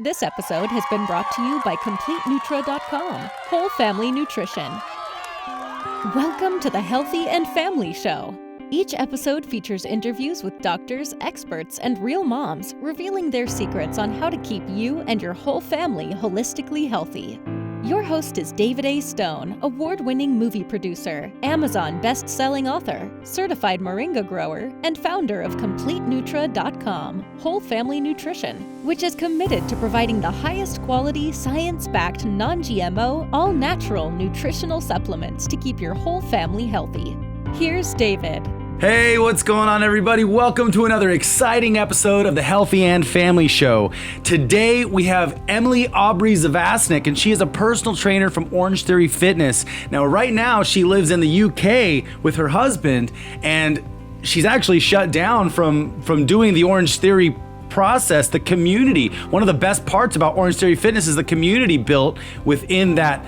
This episode has been brought to you by CompleteNutra.com, Whole Family Nutrition. Welcome to the Healthy and Family Show. Each episode features interviews with doctors, experts, and real moms, revealing their secrets on how to keep you and your whole family holistically healthy. Your host is David A. Stone, award-winning movie producer, Amazon best-selling author, certified moringa grower, and founder of CompleteNutra.com, Whole Family Nutrition, which is committed to providing the highest quality, science-backed, non-GMO, all-natural nutritional supplements to keep your whole family healthy. Here's David. Hey, what's going on, everybody? Welcome to another exciting episode of the Healthy and Family Show. Today, we have Emily Awbrey Zavasnik, and she is a personal trainer from Orange Theory Fitness. Now, right now, she lives in the UK with her husband, and she's actually shut down from doing the Orange Theory process, the community. One of the best parts about Orange Theory Fitness is the community built within that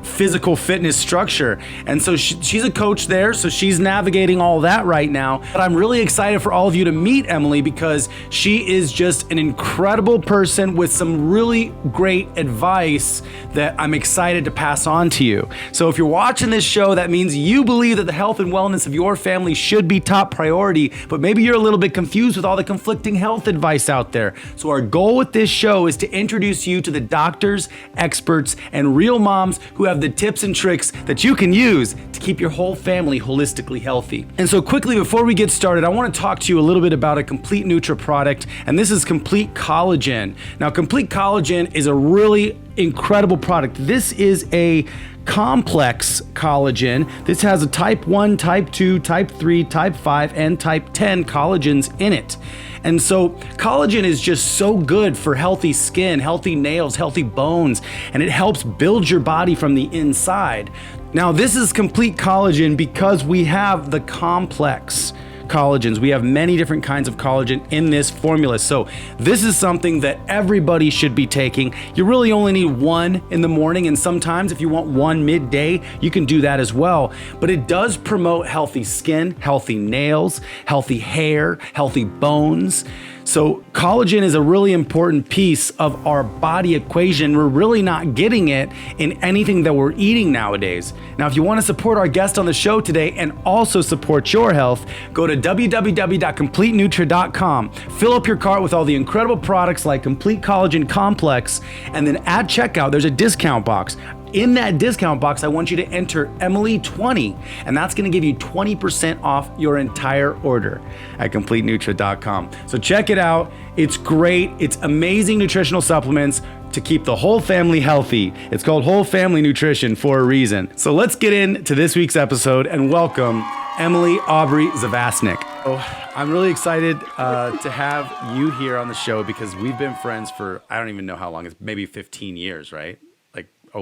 physical fitness structure. And so she's a coach there, so she's navigating all that right now. But I'm really excited for all of you to meet Emily because she is just an incredible person with some really great advice that I'm excited to pass on to you. So if you're watching this show, that means you believe that the health and wellness of your family should be top priority, but maybe you're a little bit confused with all the conflicting health advice out there. So our goal with this show is to introduce you to the doctors, experts, and real moms who have the tips and tricks that you can use to keep your whole family holistically healthy. And so quickly, before we get started, I want to talk to you a little bit about a Complete Nutra product, and this is Complete Collagen. Now, Complete Collagen is a really incredible product. This is a complex collagen. This has a type 1, type 2, type 3, type 5, and type 10 collagens in it. And so collagen is just so good for healthy skin, healthy nails, healthy bones, and it helps build your body from the inside. Now, this is Complete Collagen because we have the complex collagens. We have many different kinds of collagen in this formula. So this is something that everybody should be taking. You really only need one in the morning, and sometimes if you want one midday, you can do that as well. But it does promote healthy skin, healthy nails, healthy hair, healthy bones. So collagen is a really important piece of our body equation. We're really not getting it in anything that we're eating nowadays. Now, if you want to support our guest on the show today and also support your health, go to www.CompleteNutra.com. Fill up your cart with all the incredible products like Complete Collagen Complex, and then at checkout, there's a discount box. In that discount box, I want you to enter Emily20, and that's going to give you 20% off your entire order at CompleteNutra.com. So check it out. It's great. It's amazing nutritional supplements to keep the whole family healthy. It's called Whole Family Nutrition for a reason. So let's get into this week's episode and welcome Emily Awbrey Zavasnik. Oh, I'm really excited to have you here on the show because we've been friends for, I don't even know how long. It's maybe 15 years, right?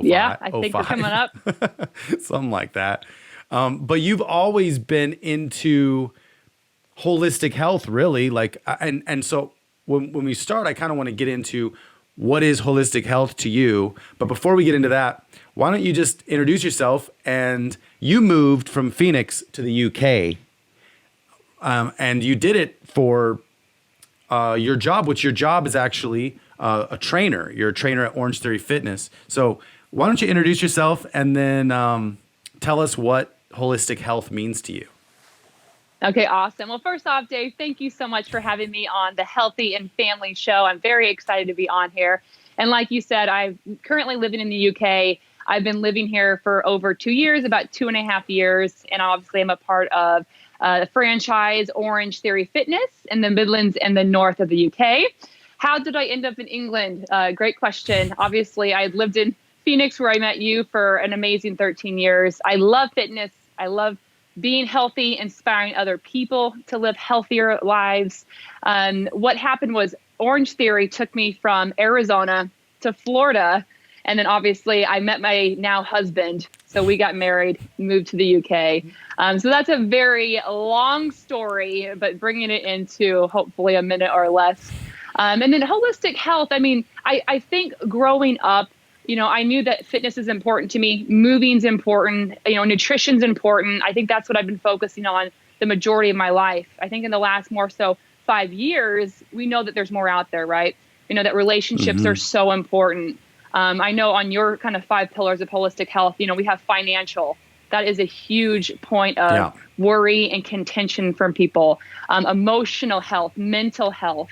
Yeah, I think we're coming up. Something like that. But you've always been into holistic health, really. And so when we start, I kind of want to get into what is holistic health to you. But before we get into that, why don't you just introduce yourself? And you moved from Phoenix to the UK, and you did it for your job, which your job is actually a trainer. You're a trainer at Orange Theory Fitness. So why don't you introduce yourself and then tell us what holistic health means to you? Okay, awesome. Well, first off, Dave, thank you so much for having me on the Healthy and Family Show. I'm very excited to be on here. And like you said, I'm currently living in the UK. I've been living here for over 2 years, about 2.5 years. And obviously I'm a part of the franchise Orange Theory Fitness in the Midlands and the north of the UK. How did I end up in England? Great question. Obviously, I lived in Phoenix where I met you for an amazing 13 years. I love fitness. I love being healthy, inspiring other people to live healthier lives. What happened was Orange Theory took me from Arizona to Florida. And then obviously I met my now husband. So we got married, moved to the UK. So that's a very long story, but bringing it into hopefully a minute or less. And then holistic health. I mean, I think growing up, I knew that fitness is important to me. Moving's important. Nutrition's important. I think that's what I've been focusing on the majority of my life. I think in the last more so 5 years, we know that there's more out there, right? that relationships are so important. I know on your kind of 5 pillars of holistic health, we have financial. That is a huge point of worry and contention from people. Emotional health, mental health.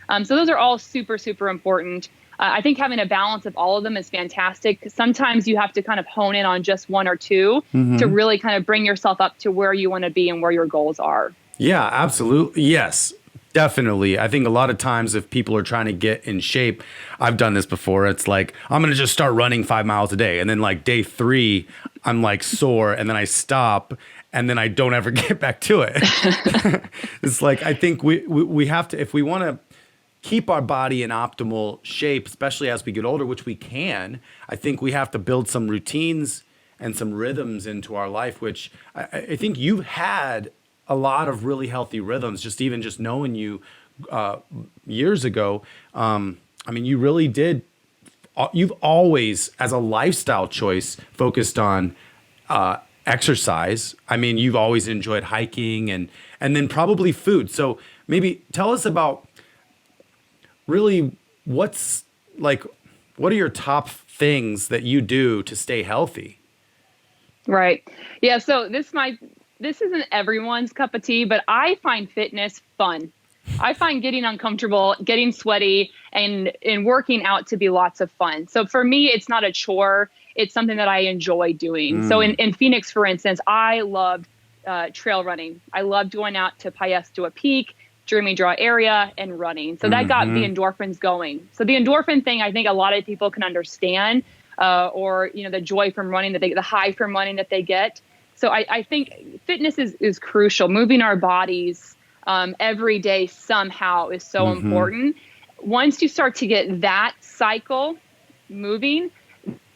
So those are all super, super important. I think having a balance of all of them is fantastic. Sometimes you have to kind of hone in on just one or two to really kind of bring yourself up to where you want to be and where your goals are. Yeah, absolutely. Yes, definitely. I think a lot of times if people are trying to get in shape, I've done this before. It's like, I'm going to just start running 5 miles a day. And then like day 3, I'm like sore and then I stop and then I don't ever get back to it. It's like, I think we have to, if we want to keep our body in optimal shape, especially as we get older, which we can, I think we have to build some routines and some rhythms into our life, which I think you've had a lot of really healthy rhythms, just knowing you years ago. I mean, you really did. You've always, as a lifestyle choice, focused on exercise. I mean, you've always enjoyed hiking and then probably food. So maybe tell us about really what are your top things that you do to stay healthy? Right. Yeah. So this isn't everyone's cup of tea, but I find fitness fun. I find getting uncomfortable, getting sweaty, and working out to be lots of fun. So for me, it's not a chore. It's something that I enjoy doing. So in Phoenix, for instance, I loved trail running. I loved going out to Paiesto Peak, Jeremy Draw area, and running. So that got the endorphins going. So the endorphin thing, I think a lot of people can understand, or the joy from running the high from running that they get. So I think fitness is crucial. Moving our bodies every day somehow is so important. Once you start to get that cycle moving,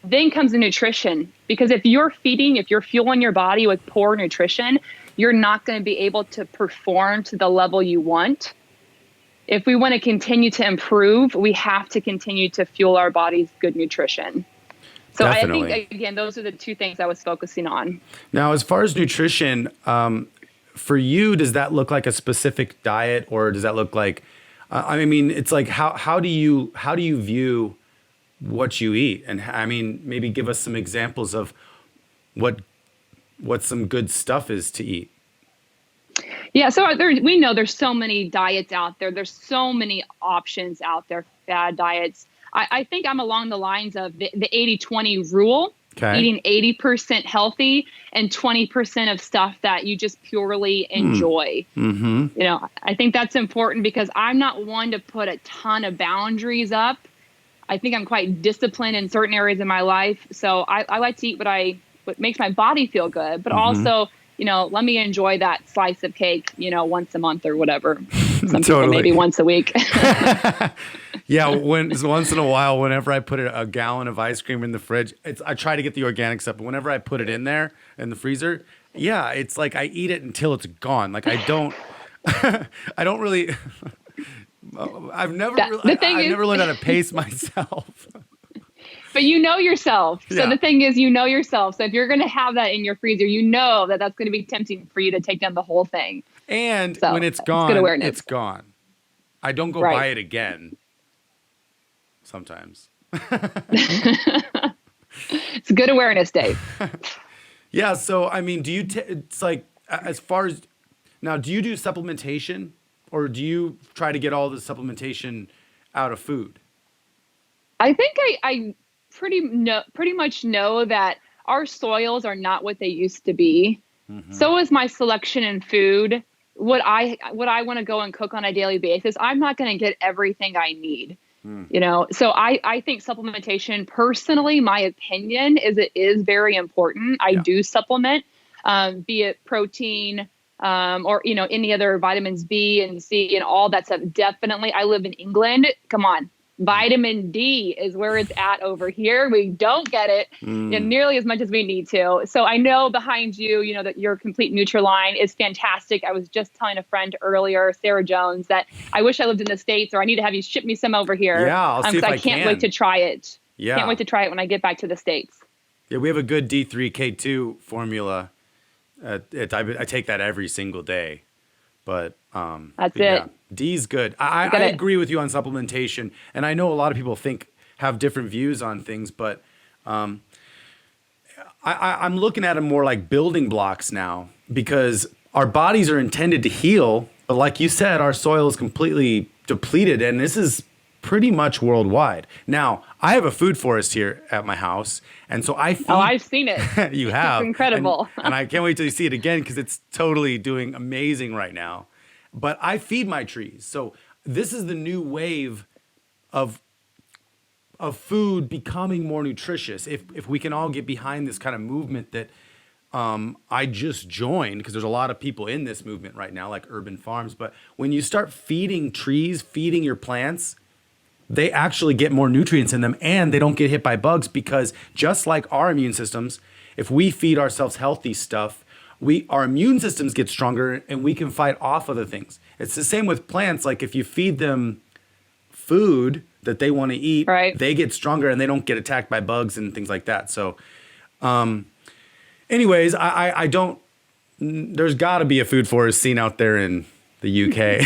then comes the nutrition. Because if you're fueling your body with poor nutrition, you're not going to be able to perform to the level you want. If we want to continue to improve, we have to continue to fuel our bodies with good nutrition. So definitely. I think, again, those are the 2 things I was focusing on. Now, as far as nutrition, for you, does that look like a specific diet, or does that look like, I mean, it's like, how do you view what you eat? And I mean, maybe give us some examples of what some good stuff is to eat. Yeah. So we know there's so many diets out there. There's so many options out there, fad diets. I think I'm along the lines of the 80-20 rule, eating 80% healthy and 20% of stuff that you just purely enjoy. I think that's important because I'm not one to put a ton of boundaries up. I think I'm quite disciplined in certain areas of my life. So I like to eat what makes my body feel good, but also, let me enjoy that slice of cake, once a month or whatever. Some people maybe once a week. Yeah. Once in a while, whenever I put a gallon of ice cream in the fridge, I try to get the organic stuff, but whenever I put it in there in the freezer, yeah, it's like I eat it until it's gone. Like I don't really, I've never learned how to pace myself. But you know yourself. So the thing is, you know yourself. So if you're going to have that in your freezer, you know that that's going to be tempting for you to take down the whole thing. And when it's gone, it's gone. I don't go buy it again. Sometimes. It's good awareness, Dave. Yeah. So, I mean, it's like, as far as now, do you do supplementation, or do you try to get all the supplementation out of food? I think I pretty much know that our soils are not what they used to be. So is my selection in food. What I want to go and cook on a daily basis, I'm not going to get everything I need. So I think supplementation, personally, my opinion is it is very important. I do supplement, be it protein, or, any other vitamins B and C and all that stuff. Definitely. I live in England. Come on. Vitamin D is where it's at over here. We don't get it nearly as much as we need to. So I know behind you, that your complete Nutri-line is fantastic. I was just telling a friend earlier, Sarah Jones, that I wish I lived in the States, or I need to have you ship me some over here. Yeah, I'll see if I can't wait to try it. Yeah. Can't wait to try it when I get back to the States. Yeah, we have a good D3K2 formula. I take that every single day. But That's but yeah, it. D's good. I agree with you on supplementation, and I know a lot of people have different views on things, but I'm looking at them more like building blocks now, because our bodies are intended to heal, but like you said, our soil is completely depleted, and this is pretty much worldwide. Now, I have a food forest here at my house, and so I feed. Oh, I've seen it. You have. It's incredible. And I can't wait till you see it again, because it's totally doing amazing right now. But I feed my trees. So this is the new wave of food becoming more nutritious. If we can all get behind this kind of movement that I just joined, because there's a lot of people in this movement right now, like urban farms. But when you start feeding trees, feeding your plants, they actually get more nutrients in them, and they don't get hit by bugs, because just like our immune systems, if we feed ourselves healthy stuff, our immune systems get stronger and we can fight off other things. It's the same with plants. Like if you feed them food that they want to eat, right, they get stronger and they don't get attacked by bugs and things like that. So, anyways, I don't, there's got to be a food forest scene out there in the UK.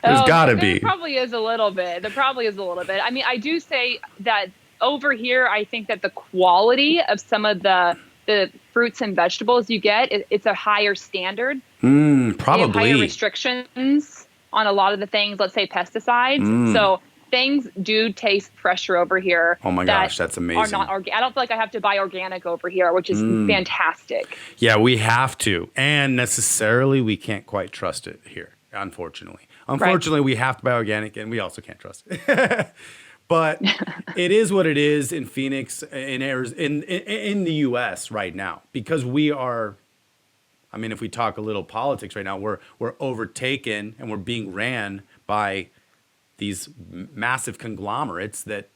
There's got to be. There probably is a little bit. I mean, I do say that over here, I think that the quality of some of the fruits and vegetables you get, it's a higher standard. Probably. They have higher restrictions on a lot of the things, let's say pesticides. So things do taste fresher over here. Oh my gosh, that's amazing. Are not I don't feel like I have to buy organic over here, which is fantastic. Yeah, we have to. And necessarily we can't quite trust it here, unfortunately. Unfortunately, we have to buy organic, and we also can't trust it. But it is what it is in Phoenix, in the U.S. right now, because we are. I mean, if we talk a little politics right now, we're overtaken and we're being ran by these massive conglomerates that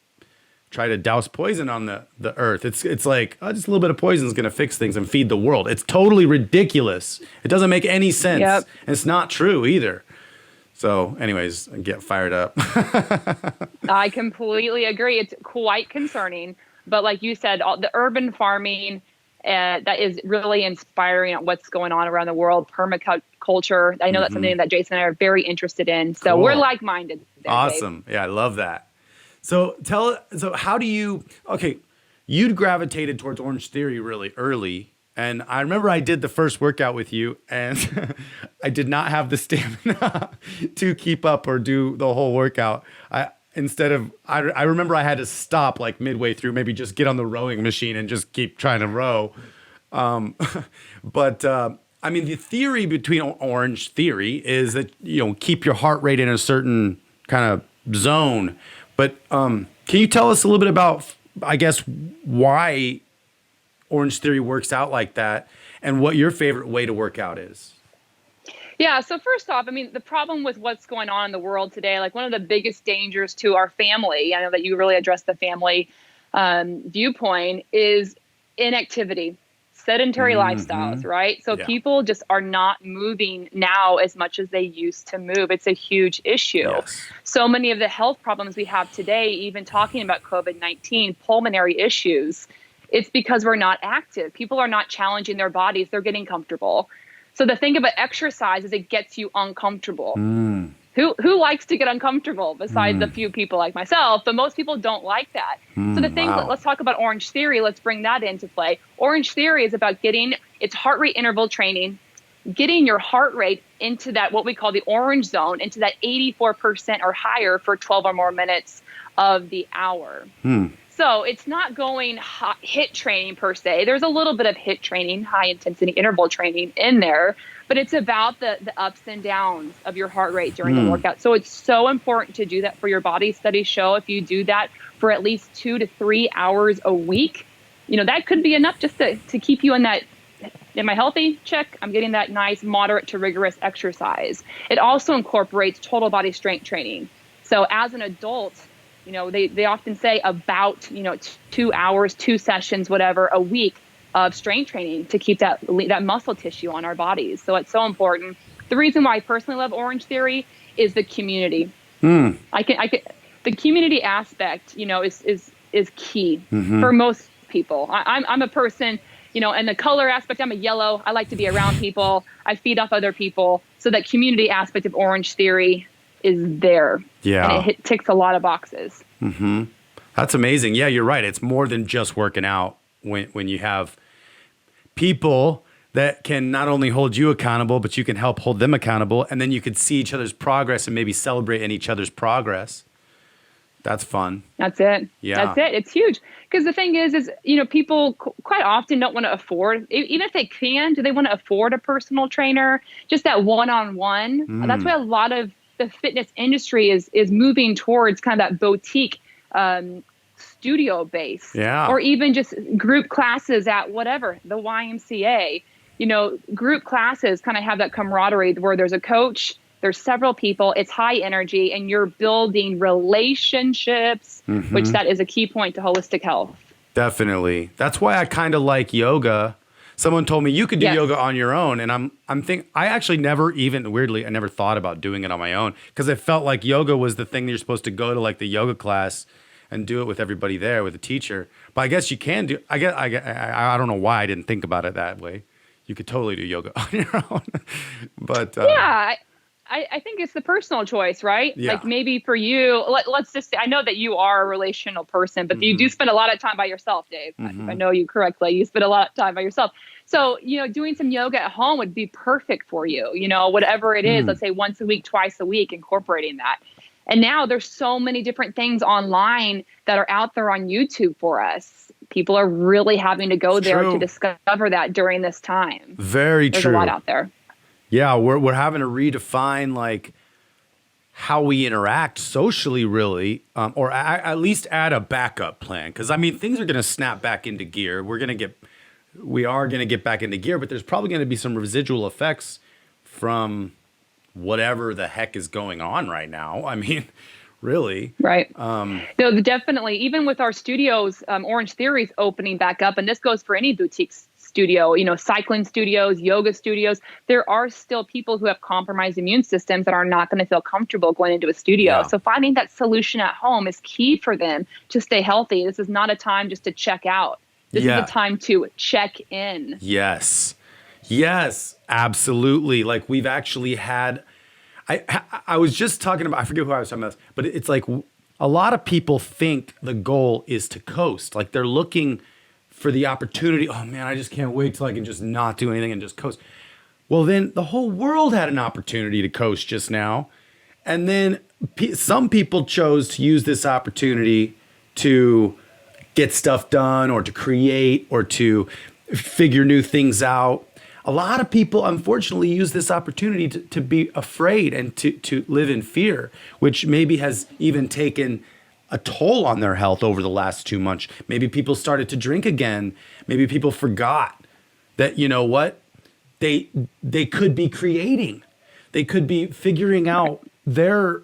try to douse poison on the earth. It's like, just a little bit of poison is going to fix things and feed the world. It's totally ridiculous. It doesn't make any sense. Yep. And it's not true either. So anyways, I get fired up. I completely agree. It's quite concerning. But like you said, the urban farming, that is really inspiring at what's going on around the world. Permaculture. I know that's something that Jason and I are very interested in. So Cool. We're like-minded. Awesome. Dave. Yeah, I love that. So how do you, you'd gravitated towards Orange Theory really early. And I remember I did the first workout with you, and I did not have the stamina to keep up or do the whole workout. I remember I had to stop like midway through, maybe just get on the rowing machine and just keep trying to row. But I mean, the theory between Orange Theory is that, keep your heart rate in a certain kind of zone. But can you tell us a little bit about, I guess, why Orange Theory works out like that, and what your favorite way to work out is? Yeah. So first off, I mean, the problem with what's going on in the world today, like one of the biggest dangers to our family, I know that you really address the family viewpoint, is inactivity, sedentary lifestyles, right? So people just are not moving now as much as they used to move. It's a huge issue. Yes. So many of the health problems we have today, even talking about COVID-19, pulmonary issues, it's because we're not active. People are not challenging their bodies. They're getting comfortable. So the thing about exercise is it gets you uncomfortable. Who likes to get uncomfortable besides a few people like myself? But most people don't like that. So the thing, let's talk about Orange Theory. Let's bring that into play. Orange Theory is about it's heart rate interval training, getting your heart rate into that, what we call the orange zone, into that 84% or higher for 12 or more minutes of the hour. So it's not going HIIT training per se. There's a little bit of HIIT training, high intensity interval training in there, but it's about the ups and downs of your heart rate during the workout. So it's so important to do that for your body. Studies show if you do that for at least 2 to 3 hours a week, that could be enough just to keep you in that, am I healthy? Check. I'm getting that nice moderate to rigorous exercise. It also incorporates total body strength training. So as an adult, they often say about, 2 hours, 2 sessions, whatever, a week of strength training to keep that muscle tissue on our bodies. So it's so important. The reason why I personally love Orange Theory is the community. The community aspect, is key for most people. I'm a person, and the color aspect, I'm a yellow. I like to be around people. I feed off other people. So So that community aspect of Orange Theory is there. Yeah. And it ticks a lot of boxes. Mm-hmm. That's amazing. Yeah, you're right. It's more than just working out when you have people that can not only hold you accountable, but you can help hold them accountable. And then you could see each other's progress and maybe celebrate in each other's progress. That's fun. That's it. Yeah. That's it. It's huge. Because the thing is, people quite often don't want to afford, even if they can, do they want to afford a personal trainer? Just that one-on-one. That's why a lot of the fitness industry is moving towards kind of that boutique studio base. Yeah. Or even just group classes at whatever, the YMCA. Group classes kind of have that camaraderie where there's a coach, there's several people, it's high energy, and you're building relationships, which that is a key point to holistic health. Definitely. That's why I kind of like yoga. Someone told me you could do Yes. yoga on your own. And I actually never even, weirdly, I never thought about doing it on my own because it felt like yoga was the thing that you're supposed to go to, like the yoga class and do it with everybody there with a teacher. But I guess you can do, I don't know why I didn't think about it that way. You could totally do yoga on your own. But Yeah, I think it's the personal choice, right? Yeah. Like maybe for you, let's just say, I know that you are a relational person, but you do spend a lot of time by yourself, Dave. If I know you correctly, you spend a lot of time by yourself. So, doing some yoga at home would be perfect for you, whatever it is, let's say once a week, twice a week, incorporating that. And now there's so many different things online that are out there on YouTube for us. People are really having to go there to discover that during this time. Very There's true. a lot out there. Yeah, we're having to redefine like how we interact socially, really, or at least add a backup plan. Because things are going to snap back into gear. We are going to get back into gear, but there's probably going to be some residual effects from whatever the heck is going on right now. Really. Right. No, definitely. Even with our studios, Orange Theory's opening back up, and this goes for any boutique studio, cycling studios, yoga studios. There are still people who have compromised immune systems that are not going to feel comfortable going into a studio. Yeah. So finding that solution at home is key for them to stay healthy. This is not a time just to check out. This is a time to check in. Yes. Yes, absolutely. Like we've actually had, I was just talking about, I forget who I was talking about, but it's like a lot of people think the goal is to coast. Like they're looking for the opportunity. Oh man, I just can't wait till I can just not do anything and just coast. Well, then the whole world had an opportunity to coast just now. And then some people chose to use this opportunity to get stuff done or to create or to figure new things out. A lot of people, unfortunately, use this opportunity to be afraid and to live in fear, which maybe has even taken a toll on their health over the last 2 months. Maybe people started to drink again. Maybe people forgot that, you know what, they could be creating. They could be figuring out their,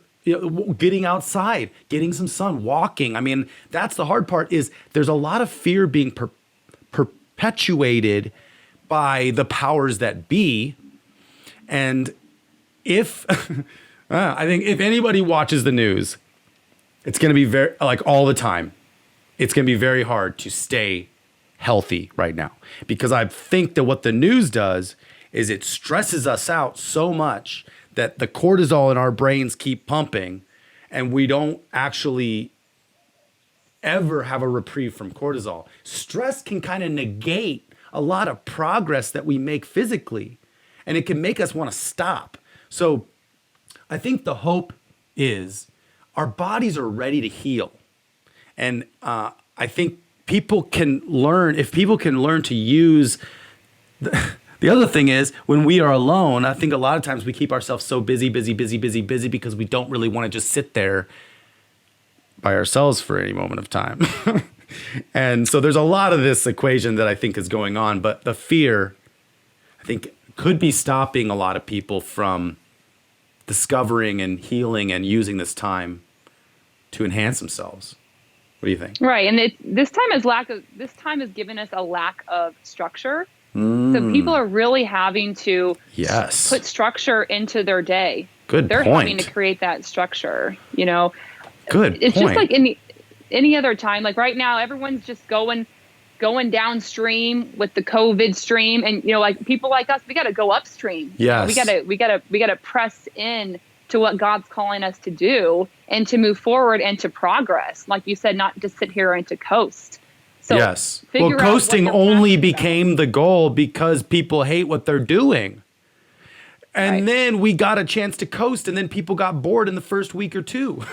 getting outside, getting some sun, walking. That's the hard part is there's a lot of fear being perpetuated by the powers that be. And if, I think if anybody watches the news, it's going to be very, like all the time, it's going to be very hard to stay healthy right now. Because I think that what the news does is it stresses us out so much that the cortisol in our brains keep pumping and we don't actually ever have a reprieve from cortisol. Stress can kind of negate a lot of progress that we make physically, and it can make us want to stop. So I think the hope is our bodies are ready to heal. And I think people can learn, if people can learn to use, the other thing is when we are alone, I think a lot of times we keep ourselves so busy because we don't really want to just sit there by ourselves for any moment of time. And so there's a lot of this equation that I think is going on, but the fear, I think, could be stopping a lot of people from discovering and healing and using this time to enhance themselves. What do you think? Right, and this time has given us a lack of structure. So people are really having to put structure into their day. They're having to create that structure. It's point. just like any other time. Like right now, everyone's just going going downstream with the COVID stream. And, like people like us, we got to go upstream. Yes. We got to press in to what God's calling us to do and to move forward and to progress. Like you said, not to sit here and to coast. So yes. Well, coasting only became the goal because people hate what they're doing. And then we got a chance to coast, and then people got bored in the first week or two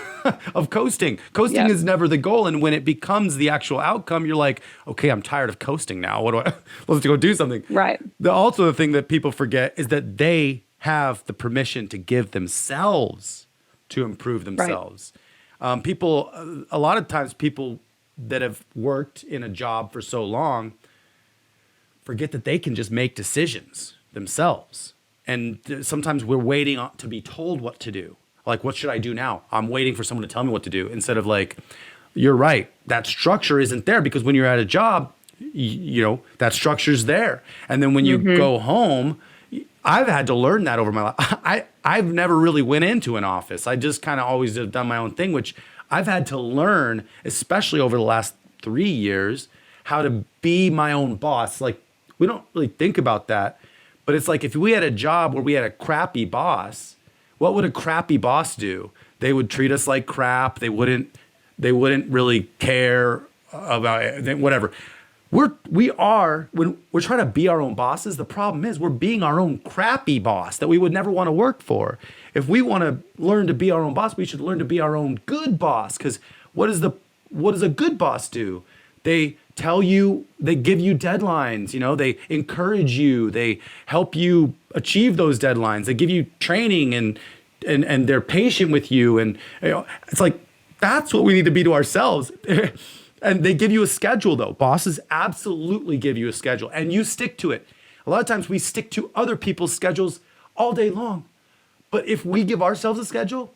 of coasting. Coasting is never the goal, and when it becomes the actual outcome, you're like, okay, I'm tired of coasting now. What do I? Let's go do something. Right. Also, the thing that people forget is that they have the permission to give themselves to improve themselves. Right. A lot of times, people that have worked in a job for so long forget that they can just make decisions themselves. And sometimes we're waiting to be told what to do. Like, what should I do now? I'm waiting for someone to tell me what to do, instead of like, you're right, that structure isn't there, because when you're at a job, that structure's there. And then when you go home, I've had to learn that over my life. I've never really went into an office. I just kind of always have done my own thing, which I've had to learn, especially over the last 3 years, how to be my own boss. Like, we don't really think about that. But it's like, if we had a job where we had a crappy boss, what would a crappy boss do? They would treat us like crap. They wouldn't really care about it, whatever. When we're trying to be our own bosses, the problem is we're being our own crappy boss that we would never want to work for. If we want to learn to be our own boss, we should learn to be our own good boss. Because what does a good boss do? They tell you, they give you deadlines, they encourage you, they help you achieve those deadlines, they give you training and they're patient with you. And it's like, that's what we need to be to ourselves. And they give you a schedule though. Bosses absolutely give you a schedule and you stick to it. A lot of times we stick to other people's schedules all day long. But if we give ourselves a schedule,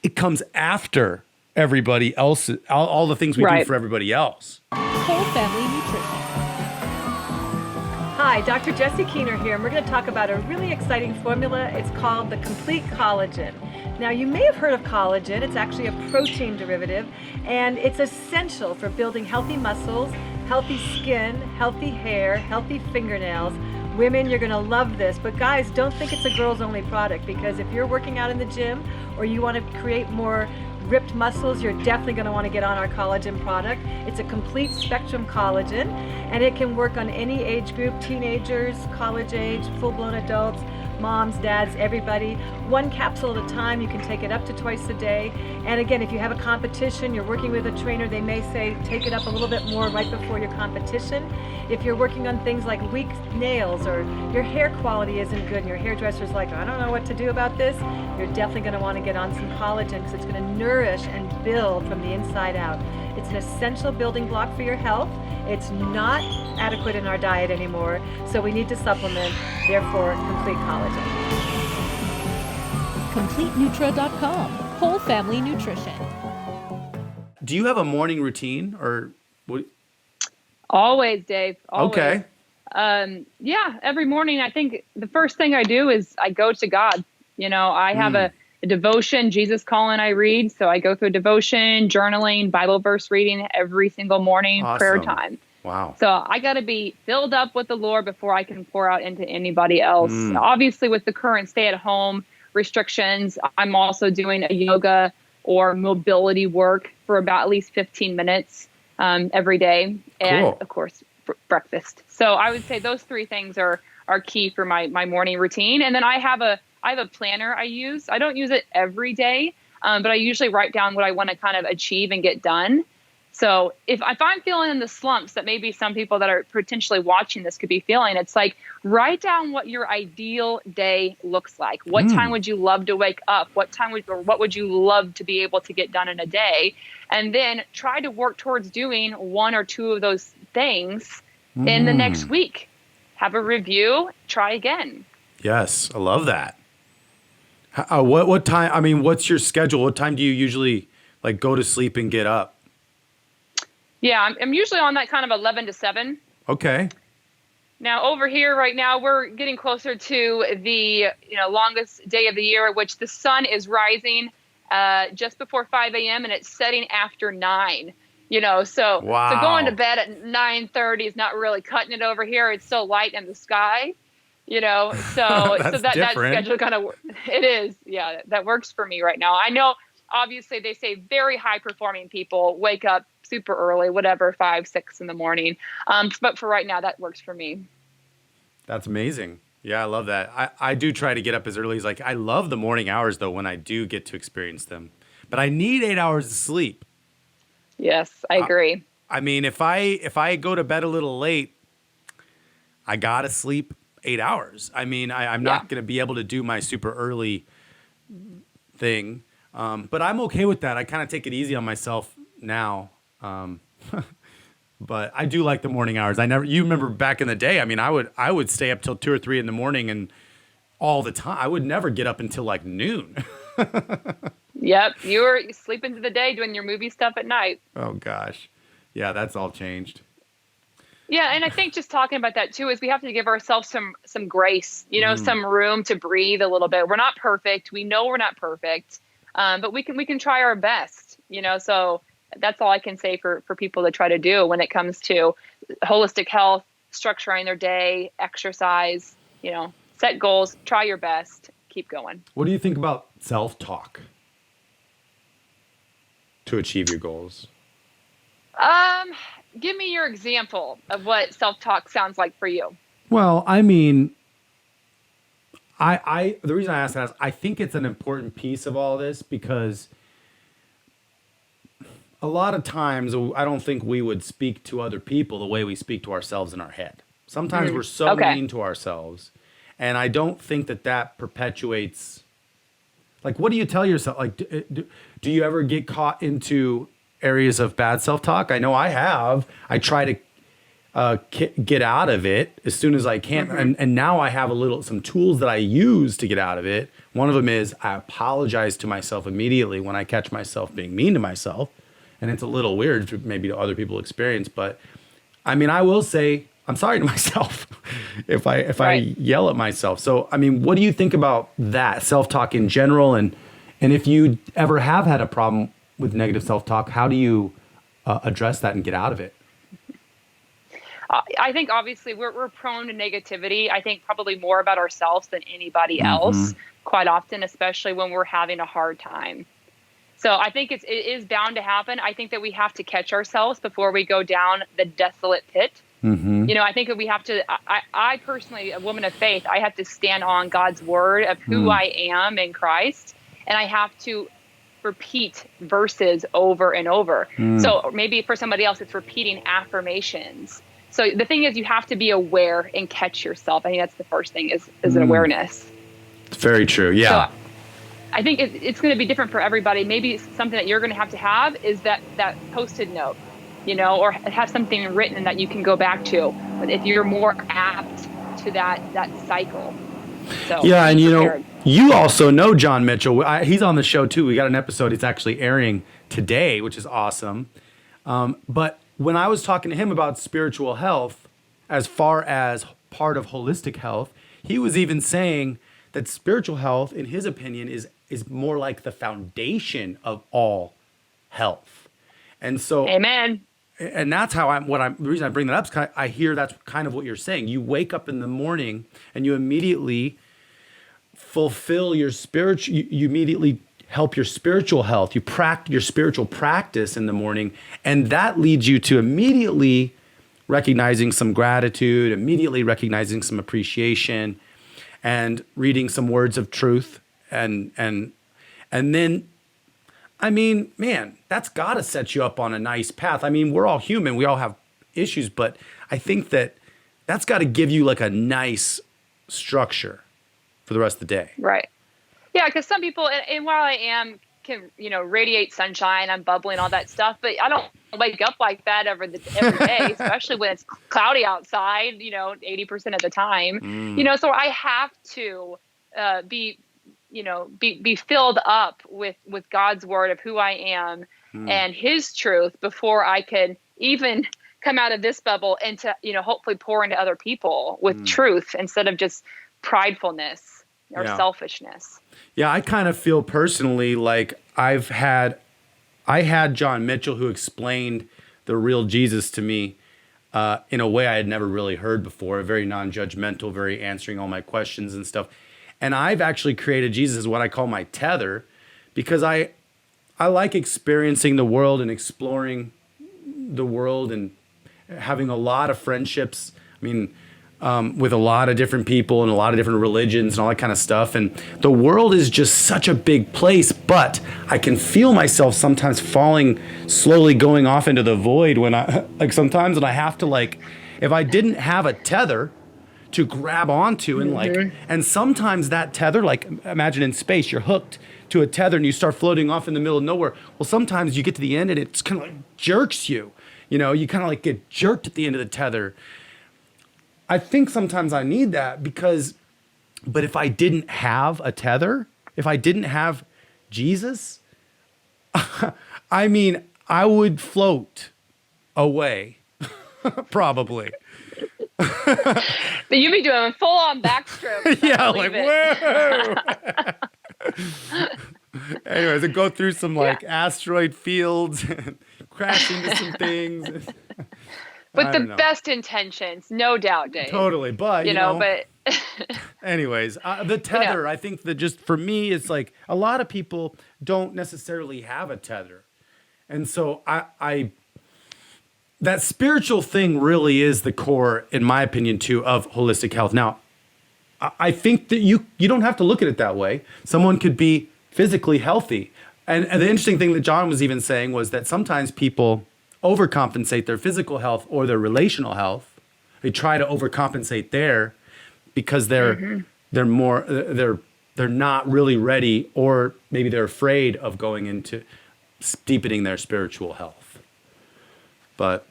it comes after everybody else, all the things we do for everybody else. Whole Family Nutrition. Hi, Dr. Jessie Keener here, and we're going to talk about a really exciting formula. It's called the Complete Collagen. Now, you may have heard of collagen. It's actually a protein derivative, and it's essential for building healthy muscles, healthy skin, healthy hair, healthy fingernails. Women, you're going to love this, but guys, don't think it's a girls-only product, because if you're working out in the gym or you want to create more ripped muscles, you're definitely going to want to get on our collagen product. It's a complete spectrum collagen, and it can work on any age group, teenagers, college age, full-blown adults, moms, dads, everybody. One capsule at a time. You can take it up to twice a day. And again, if you have a competition, you're working with a trainer, they may say take it up a little bit more right before your competition. If you're working on things like weak nails or your hair quality isn't good and your hairdresser's like, I don't know what to do about this, you're definitely going to want to get on some collagen, because it's going to nourish and build from the inside out. It's an essential building block for your health. It's not adequate in our diet anymore, so we need to supplement, therefore, complete collagen. CompleteNutra.com. Whole Family Nutrition. Do you have a morning routine or what? Always, Dave. Always. Okay. Every morning, I think the first thing I do is I go to God. I have a devotion, Jesus Calling, I read. So I go through devotion, journaling, Bible verse reading every single morning, Awesome. Prayer time. Wow. So I got to be filled up with the Lord before I can pour out into anybody else. Obviously, with the current stay-at-home restrictions, I'm also doing a yoga or mobility work for about at least 15 minutes every day. And, Cool. of course, breakfast. So I would say those three things are key for my morning routine. And then I have a planner I use. I don't use it every day, but I usually write down what I want to kind of achieve and get done. So if I'm feeling in the slumps that maybe some people that are potentially watching this could be feeling, it's like, write down what your ideal day looks like. What time would you love to wake up? What would you love to be able to get done in a day? And then try to work towards doing one or two of those things in the next week. Have a review, try again. Yes, I love that. What time? I mean, what's your schedule? What time do you usually go to sleep and get up? Yeah, I'm usually on that kind of 11 to 7. Okay. Now over here right now, we're getting closer to the longest day of the year, at which the sun is rising just before 5 a.m. and it's setting after 9. So going to Wow. bed at 9:30 is not really cutting it over here. It's still light in the sky, so That's that different. schedule kind of, it is. Yeah, that works for me right now. I know obviously they say very high performing people wake up super early, whatever, 5, 6 in the morning. But for right now, that works for me. That's amazing. Yeah, I love that. I do try to get up as early as I love the morning hours though when I do get to experience them. But I need 8 hours of sleep. Yes, I agree. I mean, if I go to bed a little late, I gotta sleep 8 hours. I mean, I'm not gonna be able to do my super early thing. But I'm okay with that. I kind of take it easy on myself now. But I do like the morning hours. You remember back in the day, I mean, I would stay up till 2 or 3 in the morning and all the time. I would never get up until like noon. Yep, you were sleeping through the day doing your movie stuff at night. Oh gosh. Yeah, that's all changed. Yeah, and I think just talking about that too is we have to give ourselves some grace, some room to breathe a little bit. We're not perfect. We know we're not perfect, but we can try our best. So that's all I can say for people to try to do when it comes to holistic health, structuring their day, exercise. Set goals, try your best, keep going. What do you think about self-talk to achieve your goals? Give me your example of what self-talk sounds like for you. Well, I mean, the reason I ask that is I think it's an important piece of all this because a lot of times I don't think we would speak to other people the way we speak to ourselves in our head. Sometimes we're so mean to ourselves, and I don't think that perpetuates. Like, what do you tell yourself? Like, do you ever get caught into areas of bad self-talk? I know I have. I try to get out of it as soon as I can. And now I have some tools that I use to get out of it. One of them is I apologize to myself immediately when I catch myself being mean to myself. And it's a little weird maybe to other people experience, but I mean, I will say I'm sorry to myself if I yell at myself. So, I mean, what do you think about that self-talk in general? And if you ever have had a problem with negative self-talk, how do you address that and get out of it? I think obviously we're prone to negativity. I think probably more about ourselves than anybody else quite often, especially when we're having a hard time. So I think it is bound to happen. I think that we have to catch ourselves before we go down the desolate pit. I think that we have to, I personally, a woman of faith, I have to stand on God's word of who I am in Christ. And I have to repeat verses over and over. So maybe for somebody else, it's repeating affirmations. So the thing is, you have to be aware and catch yourself. I think that's the first thing is an awareness. It's very true. Yeah. So I think it's going to be different for everybody. Maybe something that you're going to have is that Post-it note, or have something written that you can go back to. But if you're more apt to that cycle. So yeah, and you also know John Mitchell. He's on the show too. We got an episode. It's actually airing today, which is awesome. But when I was talking to him about spiritual health, as far as part of holistic health, he was even saying that spiritual health, in his opinion, is more like the foundation of all health. And so, amen. And that's how the reason I bring that up is I hear that's kind of what you're saying. You wake up in the morning and you immediately fulfill your you immediately help your spiritual health. You practice your spiritual practice in the morning, and that leads you to immediately recognizing some gratitude, immediately recognizing some appreciation, and reading some words of truth, and then, I mean, man, that's got to set you up on a nice path. I mean, we're all human, we all have issues, but I think that's got to give you like a nice structure for the rest of the day. Right. Yeah, because some people, and while I can radiate sunshine, I'm bubbling, all that stuff, but I don't wake up like that every day, especially when it's cloudy outside, 80% of the time, so I have to be filled up with God's word of who I am and his truth before I can even come out of this bubble and to, hopefully pour into other people with truth instead of just pridefulness or selfishness. Yeah, I kind of feel personally like I've I had John Mitchell, who explained the real Jesus to me in a way I had never really heard before, very non-judgmental, very answering all my questions and stuff. And I've actually created Jesus as what I call my tether, because I like experiencing the world and exploring the world and having a lot of friendships. I mean, with a lot of different people and a lot of different religions and all that kind of stuff. And the world is just such a big place, but I can feel myself sometimes slowly going off into the void when I have to, if I didn't have a tether to grab onto and sometimes that tether, imagine in space, you're hooked to a tether and you start floating off in the middle of nowhere. Well, sometimes you get to the end and it's kind of jerks you, you kind of get jerked at the end of the tether. I think sometimes I need that but if I didn't have a tether, if I didn't have Jesus, I mean, I would float away, probably. But you'd be doing full on backstrokes. Yeah, whoa. Anyways, I go through some asteroid fields and crash into some things. With the best intentions, no doubt, Dave. Totally, but but anyways, the tether, I think that just for me, it's like a lot of people don't necessarily have a tether, and so I that spiritual thing really is the core, in my opinion, too, of holistic health. Now, I think that you don't have to look at it that way. Someone could be physically healthy, and the interesting thing that John was even saying was that sometimes people overcompensate their physical health or their relational health. They try to overcompensate there because they're not really ready, or maybe they're afraid of going into deepening their spiritual health. But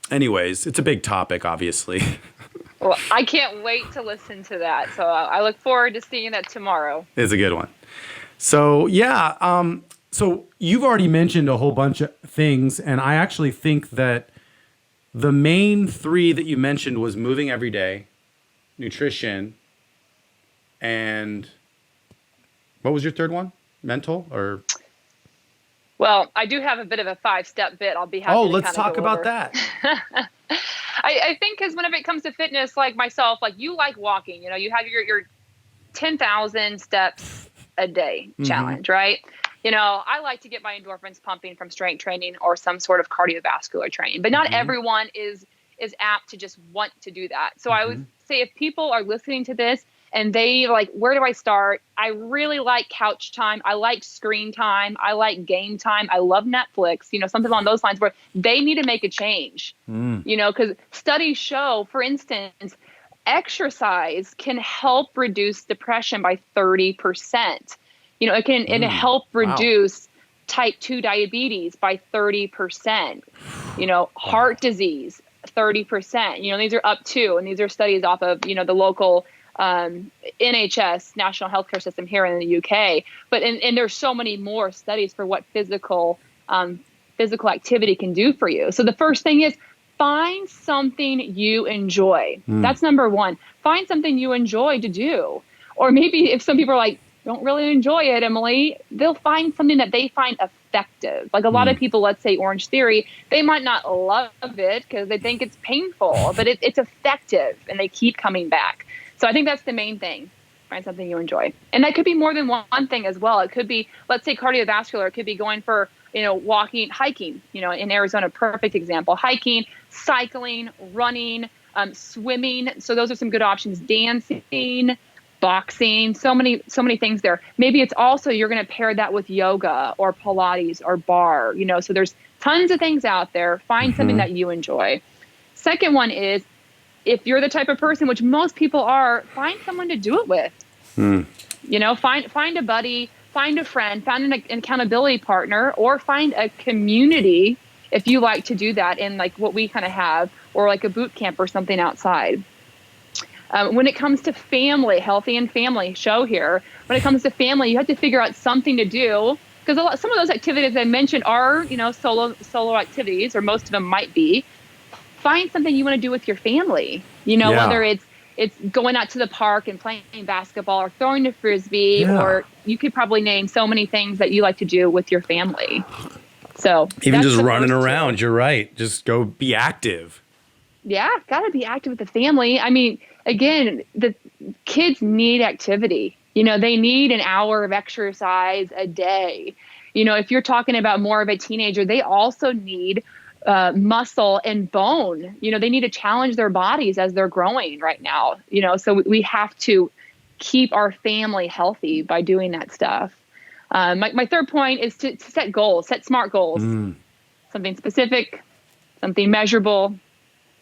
anyways, it's a big topic, obviously. Well, I can't wait to listen to that. So I look forward to seeing that tomorrow. It's a good one. So yeah, so you've already mentioned a whole bunch of things, and I actually think that the main three that you mentioned was moving every day, nutrition, and what was your third one? Mental or? Well, I do have a bit of a 5-step bit. I'll be happy to let's talk about that. I think because whenever it comes to fitness, like myself, like you like walking, you have your 10,000 steps a day challenge, right? I like to get my endorphins pumping from strength training or some sort of cardiovascular training, but not everyone is apt to just want to do that. So I would say if people are listening to this and they like, where do I start? I really like couch time. I like screen time. I like game time. I love Netflix, something along those lines where they need to make a change, because studies show, for instance, exercise can help reduce depression by 30%. It can help reduce type 2 diabetes by 30%, heart disease, 30%, these are up to, and these are studies off of, the local NHS, National Healthcare System here in the UK. But, and there's so many more studies for what physical activity can do for you. So the first thing is find something you enjoy. That's number one. Find something you enjoy to do. Or maybe if some people are like, don't really enjoy it, Emily, they'll find something that they find effective. Like a lot of people, let's say Orange Theory, they might not love it because they think it's painful, but it's effective and they keep coming back. So I think that's the main thing. Find something you enjoy. And that could be more than one thing as well. It could be, let's say cardiovascular, it could be going for, walking, hiking, in Arizona, perfect example, hiking, cycling, running, swimming. So those are some good options. Dancing, boxing, so many things there. Maybe it's also, you're going to pair that with yoga or Pilates or bar, so there's tons of things out there. Find something that you enjoy. Second one is, if you're the type of person, which most people are, find someone to do it with. Find a buddy, find a friend, find an accountability partner, or find a community if you like to do that in like what we kind of have, or like a boot camp or something outside. When it comes to family, Healthy and Family show here, when it comes to family, you have to figure out something to do, because some of those activities I mentioned are, solo activities, or most of them might be. Find something you want to do with your family, whether it's it's going out to the park and playing basketball or throwing the frisbee, Yeah. or you could probably name so many things that you like to do with your family. So Even that's just the running first two. around, you're right. Just go be active. Yeah, got to be active with the family. I mean, again, the kids need activity. You know, they need an hour of exercise a day. You know, if you're talking about more of a teenager, they also need muscle and bone. You know, they need to challenge their bodies as they're growing right now. You know, so we have to keep our family healthy by doing that stuff. My third point is to set goals, set SMART goals, something specific, something measurable,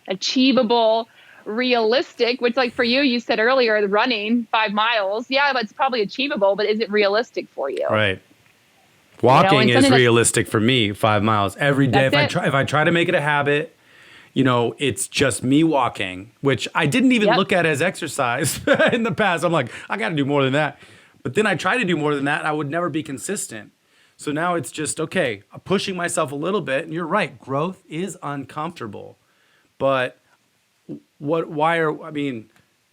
achievable, realistic, which like for you, you said earlier, the running 5 miles. Yeah, that's probably achievable, but is it realistic for you? Right. Walking and is something realistic for me, 5 miles every day. That's If I try to make it a habit, you know, it's just me walking, which I didn't even look at as exercise in the past. I'm like, I got to do more than that. But then I try to do more than that, and I would never be consistent. So now it's just, okay, I'm pushing myself a little bit. And you're right, growth is uncomfortable. But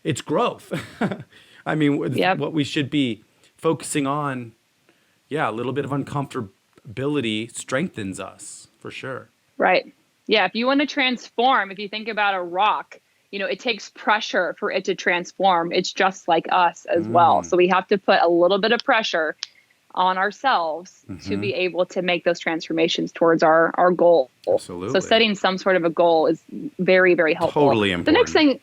it's growth. I mean, what we should be focusing on, a little bit of uncomfortability strengthens us for sure. Right. Yeah. If you want to transform, if you think about a rock, you know, it takes pressure for it to transform. It's just like us as well. So we have to put a little bit of pressure on ourselves to be able to make those transformations towards our goal. Absolutely. So setting some sort of a goal is very, very helpful. Totally important.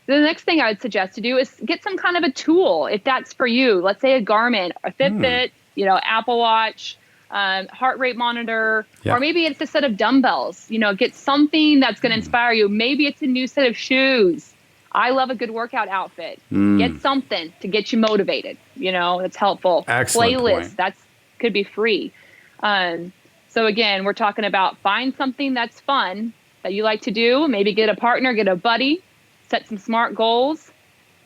The next thing I would suggest to do is get some kind of a tool. If that's for you, let's say a Garmin, a Fitbit, you know, Apple Watch, heart rate monitor, or maybe it's a set of dumbbells. You know, get something that's going to inspire you. Maybe it's a new set of shoes. I love a good workout outfit. Get something to get you motivated. You know, that's helpful. Excellent Playlist, point. could be free. So again, we're talking about find something that's fun that you like to do. Maybe get a partner, get a buddy, set some SMART goals.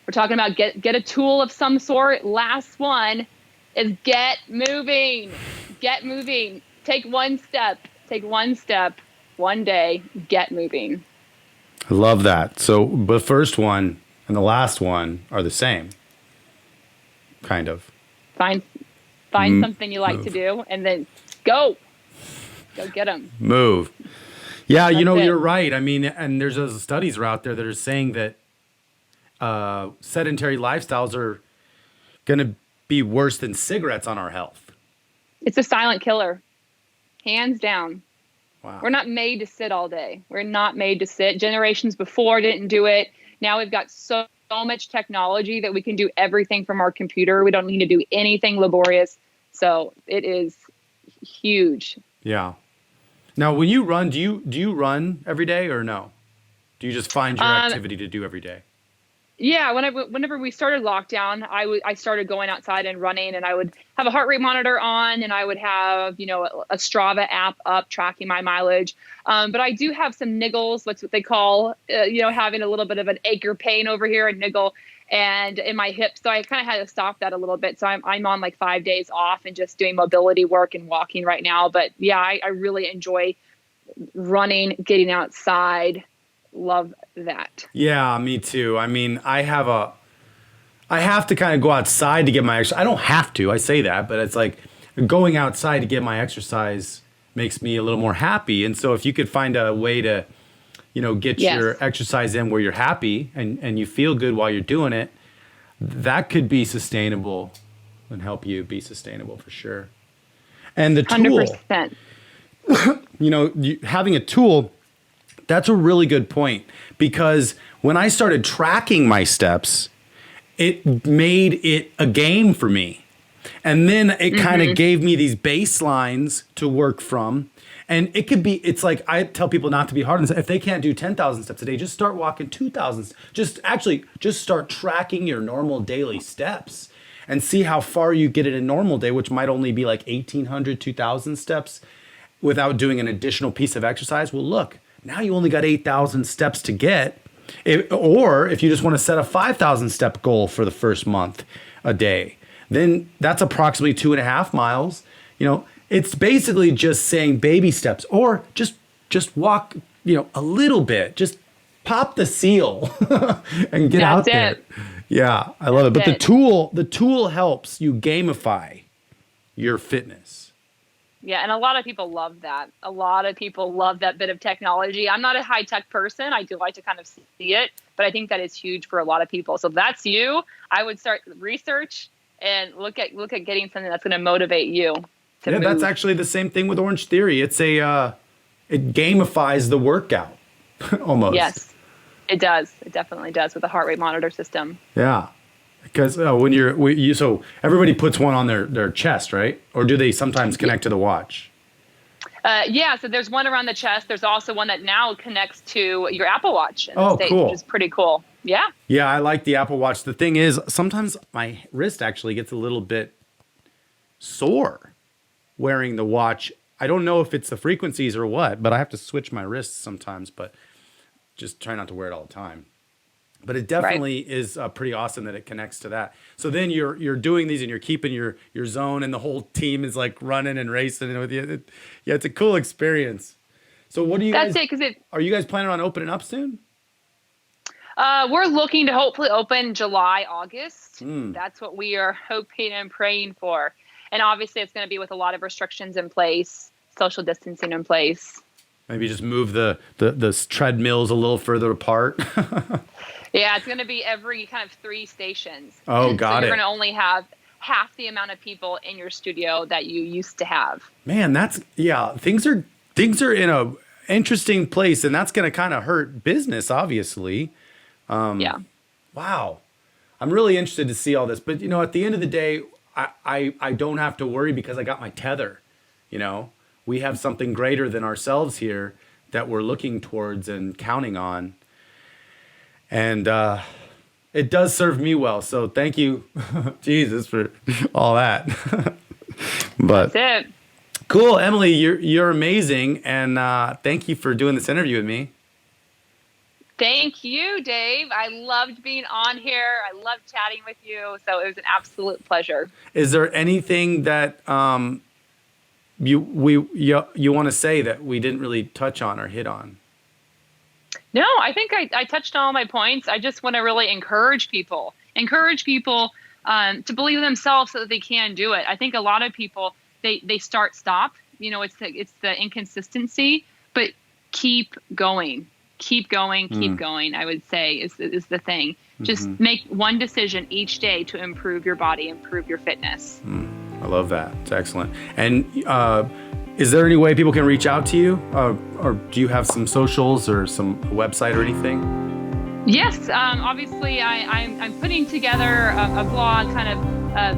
We're talking about get a tool of some sort. Last one is get moving. Get moving. Take one step. One day. Get moving. I love that. So the first one and the last one are the same, kind of. Find something you like to do, and then go get them. Move. Yeah, That's it. You're right. I mean, and there's those studies out there that are saying that sedentary lifestyles are going to be worse than cigarettes on our health. It's a silent killer, hands down. Wow. We're not made to sit all day. We're not made to sit. Generations before didn't do it. Now we've got so much technology that we can do everything from our computer. We don't need to do anything laborious. So it is huge. Yeah. Now, when you run, do you run every day or no? Do you just find your activity to do every day? Yeah, whenever we started lockdown, I started going outside and running, and I would have a heart rate monitor on, and I would have, a Strava app up tracking my mileage. But I do have some niggles. That's what they call, having a little bit of an ache or pain over here, a niggle, and in my hip. So I kind of had to stop that a little bit. So I'm on like 5 days off and just doing mobility work and walking right now. But yeah, I really enjoy running, getting outside. Love that. Yeah, me too. I mean, I have to kind of go outside to get my exercise. I don't have to, I say that, but it's like going outside to get my exercise makes me a little more happy. And so if you could find a way to, get your exercise in where you're happy and you feel good while you're doing it, that could be sustainable and help you be sustainable for sure. And the tool, 100%. Having a tool, that's a really good point, because when I started tracking my steps, it made it a game for me. And then it kind of gave me these baselines to work from. And it's like I tell people not to be hard on themselves. If they can't do 10,000 steps a day, just start walking 2,000. Just start tracking your normal daily steps and see how far you get in a normal day, which might only be like 1,800, 2,000 steps without doing an additional piece of exercise. Well, look. Now you only got 8,000 steps to get. Or if you just want to set a 5,000 step goal for the first month a day, then that's approximately 2.5 miles. It's basically just saying baby steps, or just walk, a little bit, just pop the seal and get out there. It. Yeah, I love it. But the tool helps you gamify your fitness. Yeah, and a lot of people love that. A lot of people love that bit of technology. I'm not a high-tech person. I do like to kind of see it, but I think that is huge for a lot of people. So if that's you, I would start research and look at getting something that's going to motivate you to move. That's actually the same thing with Orange Theory. It's it gamifies the workout almost. Yes, it does. It definitely does with the heart rate monitor system. Yeah. Because so everybody puts one on their chest, right? Or do they sometimes connect to the watch? So there's one around the chest. There's also one that now connects to your Apple Watch. Cool. Which is pretty cool. Yeah. Yeah, I like the Apple Watch. The thing is, sometimes my wrist actually gets a little bit sore wearing the watch. I don't know if it's the frequencies or what, but I have to switch my wrists sometimes, but just try not to wear it all the time. But it definitely is pretty awesome that it connects to that. So then you're doing these and you're keeping your zone, and the whole team is like running and racing with you. It's a cool experience. So what do you guys? That's it. Are you guys planning on opening up soon? We're looking to hopefully open July, August. That's what we are hoping and praying for. And obviously, it's going to be with a lot of restrictions in place, social distancing in place. Maybe just move the treadmills a little further apart. Yeah, it's going to be every kind of 3 stations. Oh, got it. So you're going to only have half the amount of people in your studio that you used to have. Man, things are in a interesting place, and that's going to kind of hurt business, obviously. Yeah. Wow. I'm really interested to see all this, but at the end of the day, I don't have to worry because I got my tether. We have something greater than ourselves here that we're looking towards and counting on. And it does serve me well. So thank you, Jesus, for all that. But that's it. Cool, Emily, you're amazing. And thank you for doing this interview with me. Thank you, Dave. I loved being on here. I loved chatting with you. So it was an absolute pleasure. Is there anything that you want to say that we didn't really touch on or hit on? No, I think I touched on all my points. I just want to really encourage people to believe in themselves so that they can do it. I think a lot of people, they stop. It's the inconsistency, but keep going. Keep going. I would say is the thing. Just make one decision each day to improve your body, improve your fitness. I love that. It's excellent. And is there any way people can reach out to you, or do you have some socials or some website or anything? Yes, obviously I'm putting together a blog kind of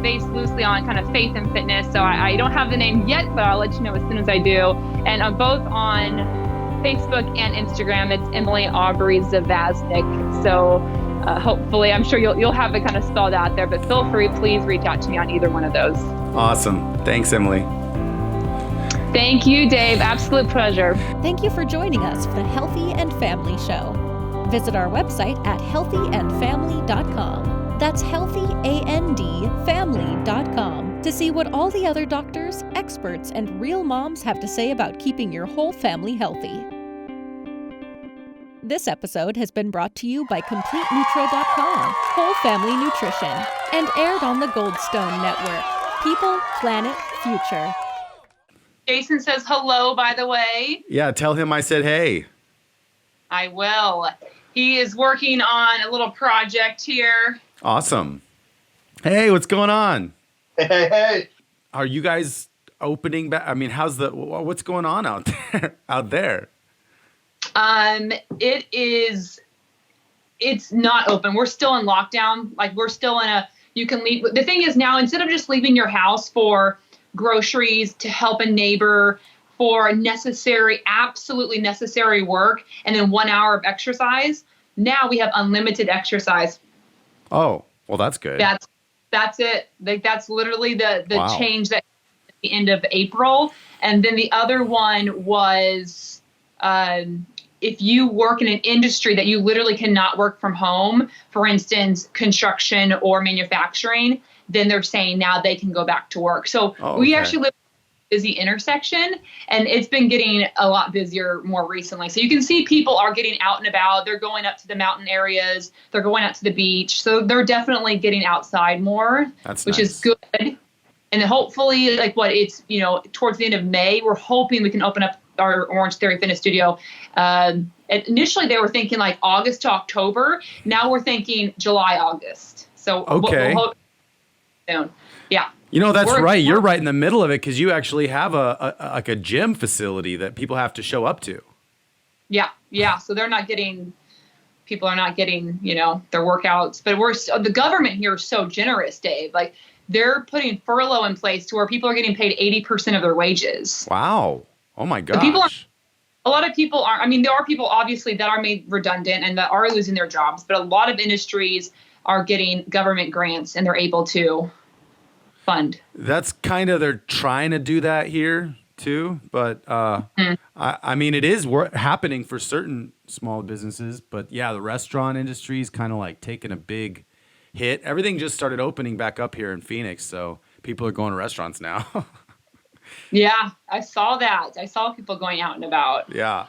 based loosely on kind of faith and fitness. So I don't have the name yet, but I'll let you know as soon as I do. And I'm both on Facebook and Instagram. It's Emily Awbrey Zavasnik. So hopefully, I'm sure you'll have it kind of spelled out there, but feel free, please reach out to me on either one of those. Awesome. Thanks, Emily. Thank you, Dave. Absolute pleasure. Thank you for joining us for the Healthy and Family Show. Visit our website at HealthyAndFamily.com. That's HealthyAndFamily.com to see what all the other doctors, experts, and real moms have to say about keeping your whole family healthy. This episode has been brought to you by CompleteNutra.com, Whole Family Nutrition, and aired on the Goldstone Network. People, planet, future. Jason says hello, by the way. Yeah, tell him I said hey. I will. He is working on a little project here. Awesome. Hey, what's going on? Hey. Are you guys opening back? I mean, what's going on out there? It's not open. We're still in lockdown. Like we're still you can leave. The thing is now, instead of just leaving your house for groceries, to help a neighbor, for absolutely necessary work, and then 1 hour of exercise, now we have unlimited exercise. Oh, well, that's good. That's it. That's literally the Wow. change that at the end of April. And then the other one was, if you work in an industry that you literally cannot work from home, for instance, construction or manufacturing, then they're saying now they can go back to work. So we actually live busy intersection, and it's been getting a lot busier more recently. So you can see people are getting out and about. They're going up to the mountain areas. They're going out to the beach. So they're definitely getting outside more, which is good. And hopefully, it's, towards the end of May, we're hoping we can open up our Orange Theory Fitness Studio. Initially, they were thinking like August to October. Now we're thinking July, August. So okay. we'll hope soon. Yeah. That's right. You're right in the middle of it because you actually have a gym facility that people have to show up to. Yeah. Yeah. So people are not getting, their workouts, but the government here is so generous, Dave. Like they're putting furlough in place to where people are getting paid 80% of their wages. Wow. Oh my gosh. A lot of people aren't. I mean, there are people obviously that are made redundant and that are losing their jobs, but a lot of industries are getting government grants and they're able to fund. That's they're trying to do that here too, but I mean, it is happening for certain small businesses, but yeah, the restaurant industry is kind of like taking a big hit. Everything just started opening back up here in Phoenix, so people are going to restaurants now. Yeah, I saw that. I saw people going out and about. Yeah.